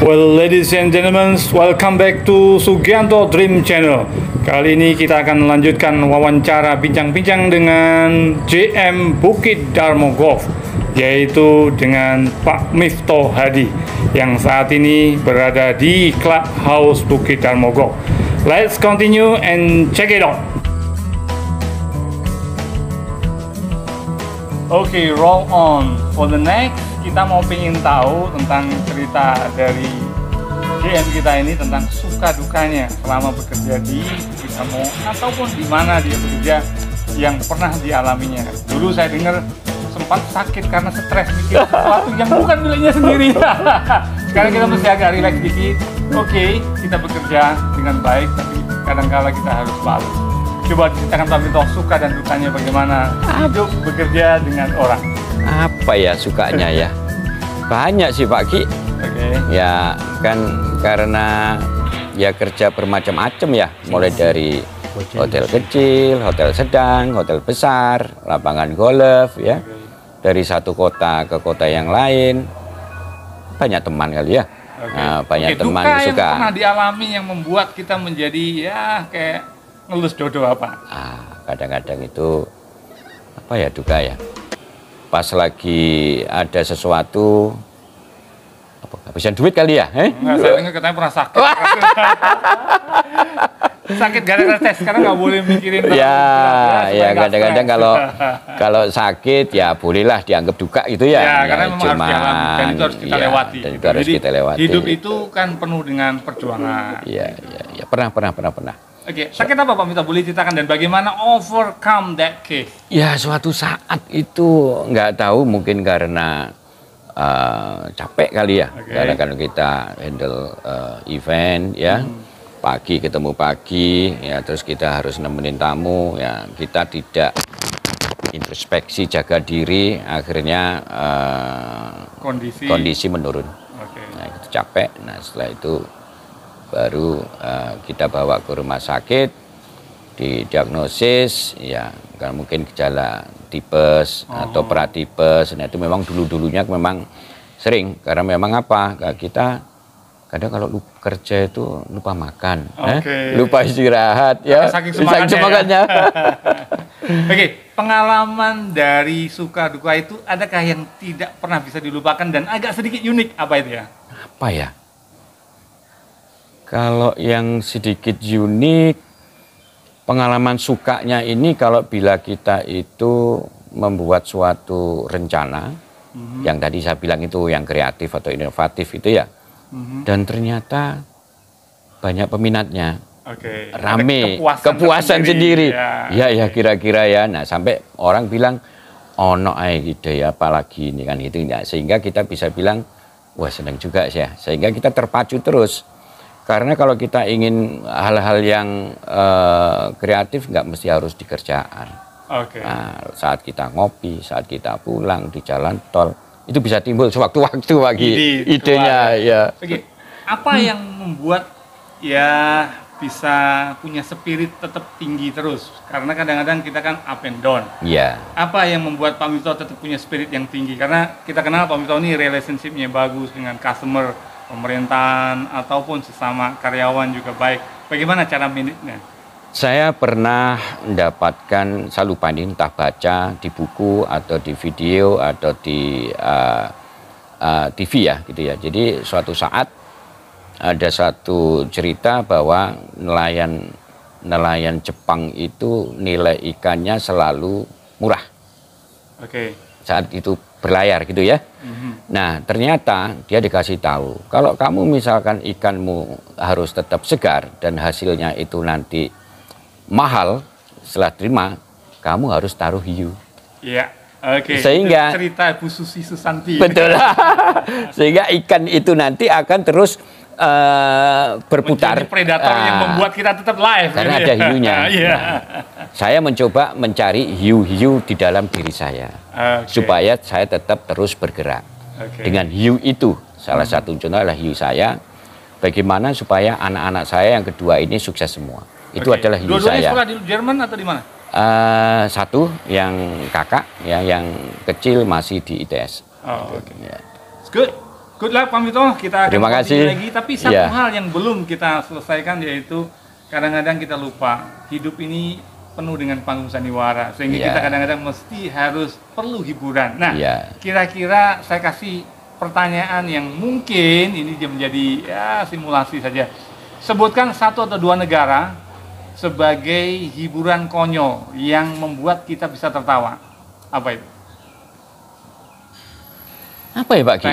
Well, ladies and gentlemen, welcome back to Sugianto Dream Channel. Kali ini kita akan melanjutkan wawancara bincang-bincang dengan JM Bukit Darmo Golf, yaitu dengan Pak Miftah Hadi yang saat ini berada di Clubhouse Bukit Darmo Golf. Let's continue and check it out. Okay, roll on. For the next, kita mau pengen tahu tentang cerita dari JM kita ini tentang suka dukanya selama bekerja di Bukit Darmo ataupun di mana dia bekerja yang pernah dialaminya. Dulu saya dengar sempat sakit karena stres mikir sesuatu yang bukan miliknya sendiri. Sekarang kita mesti agak rileks dikit. Oke, kita bekerja dengan baik, tapi kadang-kala kita harus balik. Coba ceritakan Pak Miftah suka dan dukanya bagaimana hidup bekerja dengan orang. Apa ya sukanya ya? Banyak sih Pak Ki. Ya kan karena ya kerja bermacam-macam ya, mulai dari hotel kecil, hotel sedang, hotel besar, lapangan golf ya. Dari satu kota ke kota yang lain. Banyak teman kali ya. Nah, banyak teman duka suka. yang pernah dialami yang membuat kita menjadi ya kayak ngelus dodo apa? Kadang-kadang itu apa ya duka ya. Pas lagi ada sesuatu apa kehabisan duit kali ya? Enggak, saya dengar katanya pernah sakit. Sakit gara-gara tes karena nggak boleh mikirin. Ya kadang-kadang kalau sakit ya bolehlah dianggap duka gitu ya. Ya karena memang harus dialami dan itu harus kita lewati. Dan itu harus kita lewati. Hidup itu kan penuh dengan perjuangan. Iya, pernah. Oke, sakit apa Pak Miftah? Boleh ceritakan dan bagaimana overcome that case? Ya suatu saat itu nggak tahu mungkin karena capek kali ya. Karena kan kita handle event ya. Pagi ketemu pagi ya, terus kita harus nemenin tamu ya, kita tidak introspeksi jaga diri, akhirnya kondisi menurun. Nah, itu capek. Nah setelah itu baru kita bawa ke rumah sakit, didiagnosis ya kan mungkin gejala tipes atau pratipes. Nah itu memang dulunya memang sering karena memang apa kita kadang kalau kerja itu lupa makan, lupa istirahat ya, saking semangatnya. Oke, pengalaman dari suka duka itu adakah yang tidak pernah bisa dilupakan dan agak sedikit unik, apa itu ya? Apa ya? Kalau yang sedikit unik, pengalaman sukanya ini kalau bila kita itu membuat suatu rencana, yang tadi saya bilang itu yang kreatif atau inovatif itu ya, dan ternyata banyak peminatnya, rame, kepuasan sendiri. Ya kira-kira ya. Nah sampai orang bilang, ono ide ya apalagi ini kan itu ya. Sehingga kita bisa bilang, wah senang juga ya. Sehingga kita terpacu terus. Karena kalau kita ingin hal-hal yang kreatif nggak mesti harus di kerjaan. Nah, saat kita ngopi, saat kita pulang di jalan tol, itu bisa timbul sewaktu-waktu lagi idenya ya. Apa yang membuat ya bisa punya spirit tetap tinggi terus? Karena kadang-kadang kita kan up and down. Apa yang membuat Pak Miftah tetap punya spirit yang tinggi? Karena kita kenal Pak Miftah ini relationship-nya bagus dengan customer, pemerintahan ataupun sesama karyawan juga baik. Bagaimana cara manage-nya? Saya pernah mendapatkan, saya lupa ini entah baca di buku atau di video atau di TV ya gitu ya. Jadi suatu saat ada satu cerita bahwa nelayan Jepang itu nilai ikannya selalu murah. Saat itu berlayar gitu ya. Nah ternyata dia dikasih tahu kalau kamu misalkan ikanmu harus tetap segar dan hasilnya itu nanti mahal setelah terima, kamu harus taruh hiu. Sehingga cerita Bu Susi Susanti. Betul. Sehingga ikan itu nanti akan terus berputar. Menjadi predator yang membuat kita tetap live. Karena ada hiunya. Saya mencoba mencari hiu-hiu di dalam diri saya supaya saya tetap terus bergerak. Dengan hiu itu, salah satu contoh adalah hiu saya. Bagaimana supaya anak-anak saya yang kedua ini sukses semua. Itu adalah hiu Dua-duanya saya. sekolah di Jerman atau di mana? Satu yang kakak, ya, yang kecil masih di ITS. It's good. Good luck Pak Mito, kita akan Terima kasih. lagi. Tapi satu hal yang belum kita selesaikan, yaitu kadang-kadang kita lupa hidup ini penuh dengan panggung sandiwara, sehingga kita kadang-kadang mesti harus perlu hiburan. Nah, kira-kira saya kasih pertanyaan yang mungkin ini dia menjadi simulasi saja. Sebutkan 1 atau 2 negara sebagai hiburan konyol yang membuat kita bisa tertawa. Apa itu? Apa ya Pak Ki? 2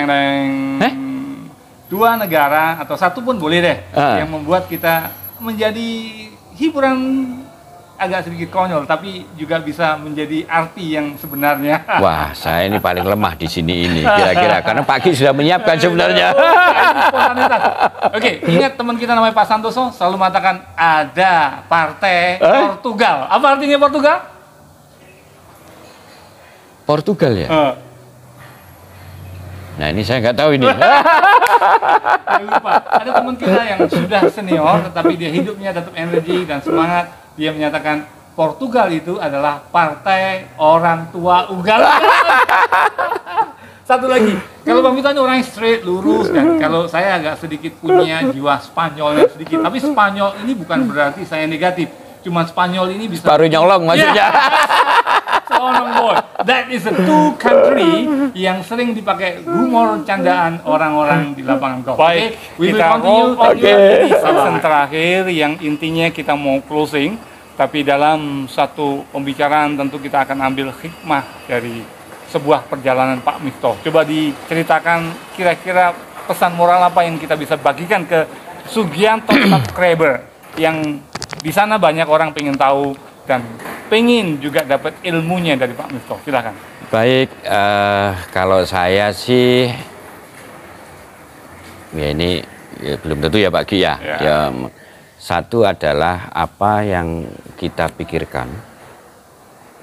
negara atau 1 pun boleh deh yang membuat kita menjadi hiburan agak sedikit konyol, tapi juga bisa menjadi arti yang sebenarnya. Wah, saya ini paling lemah di sini ini kira-kira karena Pak Ki sudah menyiapkan sebenarnya. Oke, ingat teman kita namanya Pak Santoso selalu mengatakan ada partai Portugal. Apa artinya Portugal? Portugal ya? Nah ini saya nggak tahu ini. Lupa. Ada teman kita yang sudah senior, tetapi dia hidupnya tetap energi dan semangat. Dia menyatakan Portugal itu adalah partai orang tua ugal. Satu lagi, kalau Bang Mito ini orang yang straight, lurus, dan kalau saya agak sedikit punya jiwa Spanyolnya sedikit. Tapi Spanyol ini bukan berarti saya negatif. Cuma Spanyol ini bisa baru nyolong maksudnya. Boy. That is a 2 country yang sering dipakai humor candaan orang-orang di lapangan golf. Baik, kita continue. Season terakhir yang intinya kita mau closing, tapi dalam satu pembicaraan tentu kita akan ambil hikmah dari sebuah perjalanan Pak Mito. Coba diceritakan kira-kira pesan moral apa yang kita bisa bagikan ke Sugianto subscriber yang di sana banyak orang pengen tahu dan pengen juga dapat ilmunya dari Pak Mito. Silakan. Baik, kalau saya sih ya ini belum tentu ya Pak Ki ya. Satu adalah apa yang kita pikirkan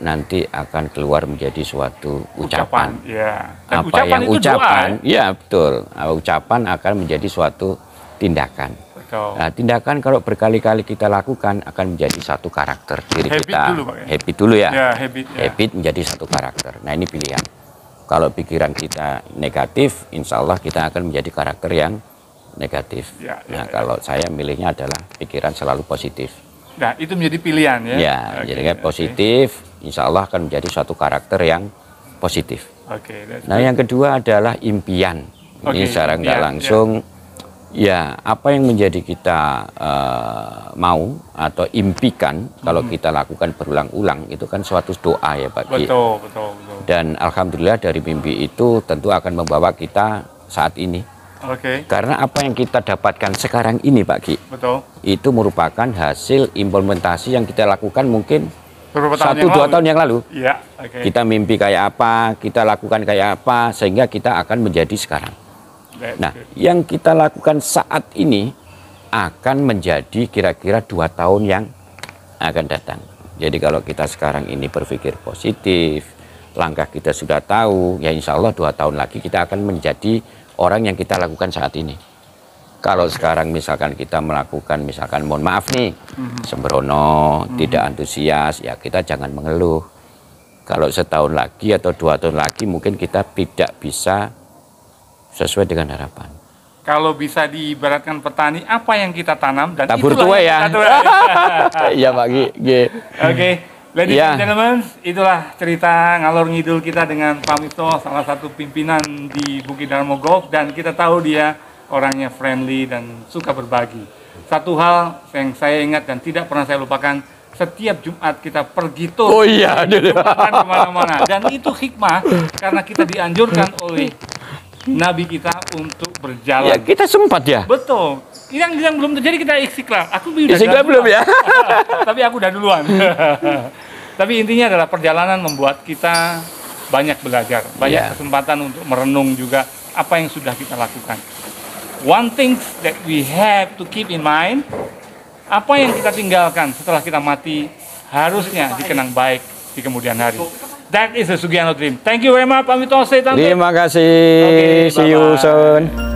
nanti akan keluar menjadi suatu ucapan. Dan apa ucapan yang itu ucapan, doa, ya betul. Ucapan akan menjadi suatu tindakan. Nah, tindakan kalau berkali-kali kita lakukan akan menjadi satu karakter diri kita. Habit dulu ya. Habit menjadi satu karakter. Nah ini pilihan. Kalau pikiran kita negatif, insya Allah kita akan menjadi karakter yang negatif. Kalau saya milihnya adalah pikiran selalu positif. Nah itu menjadi pilihan ya. Jadi positif, insya Allah akan menjadi suatu karakter yang positif. Nah yang kedua adalah impian. Ini secara nggak langsung. Ya, apa yang menjadi kita mau atau impikan kalau kita lakukan berulang-ulang itu kan suatu doa ya Pak Ki. Betul. Dan alhamdulillah dari mimpi itu tentu akan membawa kita saat ini. Karena apa yang kita dapatkan sekarang ini Pak Ki, itu merupakan hasil implementasi yang kita lakukan mungkin 1-2 tahun yang lalu. Kita mimpi kayak apa, kita lakukan kayak apa, sehingga kita akan menjadi sekarang. Nah, yang kita lakukan saat ini akan menjadi kira-kira 2 tahun yang akan datang. Jadi kalau kita sekarang ini berpikir positif, langkah kita sudah tahu, ya insya Allah 2 tahun lagi kita akan menjadi orang yang kita lakukan saat ini. Kalau sekarang misalkan kita melakukan, misalkan mohon maaf nih, sembrono, tidak antusias, ya kita jangan mengeluh. Kalau setahun lagi atau 2 tahun lagi mungkin kita tidak bisa sesuai dengan harapan. Kalau bisa diibaratkan petani, apa yang kita tanam dan tabur tuai ya. Iya Pak Ki. Ladies and gentlemen, itulah cerita ngalor ngidul kita dengan Pak Mito, salah satu pimpinan di Bukit Darmo Golf, dan kita tahu dia orangnya friendly dan suka berbagi. Satu hal yang saya ingat dan tidak pernah saya lupakan, setiap Jumat kita pergi tuh kemana-mana, dan itu hikmah karena kita dianjurkan oleh Nabi kita untuk berjalan. Ya, kita sempat ya. Betul. Yang belum terjadi kita istiqlal. Aku udah istiqlal belum ya. Tapi aku udah duluan. Tapi intinya adalah perjalanan membuat kita banyak belajar, banyak kesempatan untuk merenung juga apa yang sudah kita lakukan. One thing that we have to keep in mind, apa yang kita tinggalkan setelah kita mati harusnya dikenang baik di kemudian hari. That is a Sugianto dream. Thank you very much, Pak Mito. Terima kasih. See you soon.